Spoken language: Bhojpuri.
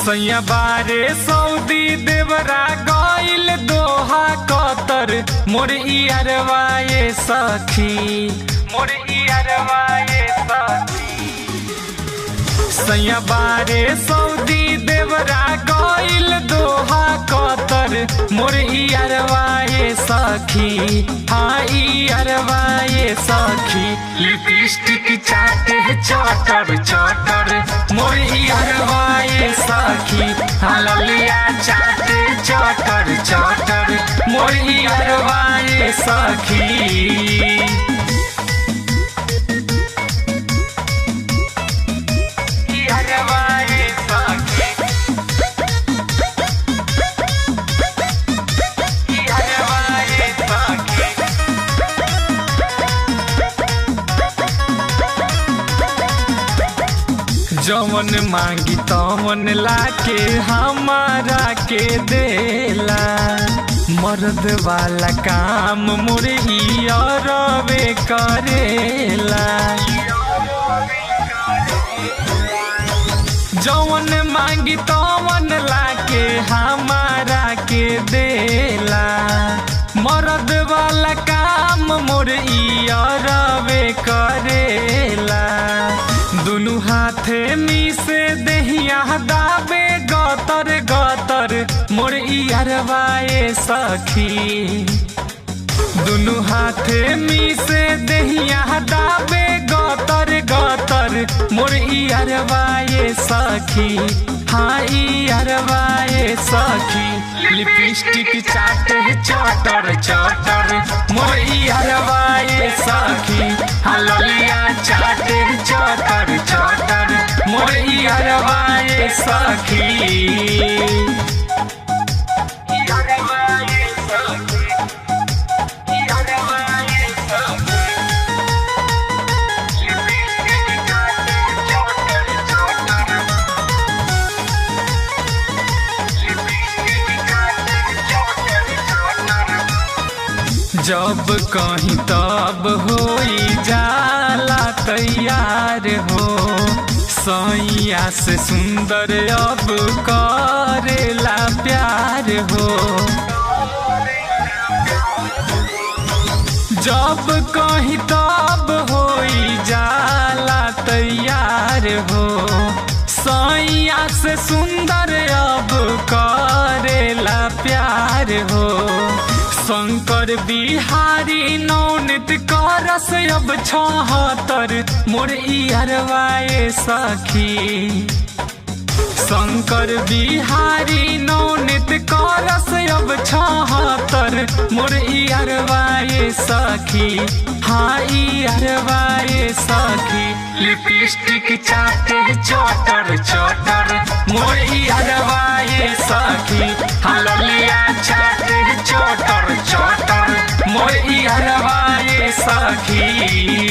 सैया बारे सऊदी देवरा गइल दोहा कतर मोर इयरवा ये सखी मोर इयरवा ये सखी। सैया बारे सऊदी देवरा गइल दोहा कतर मोर इयरवा ये सखी। हाँ इयरवा ये सखी लिपस्टिक चाटे चटर चटर मोर इयरवा ये सखी। हललिया चाटे चटर चटर मोर इयरवा ये सखी। जवन मांगी तवन लाके हमारा के देला मर्द वाला काम मोर इयरवे करेला। जवन मांगी तवन लाके हमारा के देला मर्द वाला काम मोर इयरवे करेला। दुनु हाथे मिसे देहिया दाबे गतर गतर मोर इयरवा ये सखी। दुनु हाथे मिसे देहिया दाबे गतर गतर मोर इयरवा ये सखी। हाँ इयरवा ये सखी लिपस्टिक चाटे चटर चटर मोर इयरवा ये सखी। हललिया चाटे चटर चटर मोर इयरवा ये सखी। जब कहीं तब होई जाला तैयार हो सैया से सुंदर अब करेला प्यार हो। जब कहीं तब होई जाला तैयार हो सैया से सुंदर अब करेला प्यार हो। शंकर बिहारी नौनित करस अब 76 मोर इयरवा ये सखी। शंकर बिहारी नौनित करस अब 76 मोर इयरवा ये सखी। हाँ इयरवा ये सखी लिपस्टिक चाटे चटर चटर मोर इयरवा ये सखी। हललिया चाटे चटर चटर मोर इयरवा ये सखी।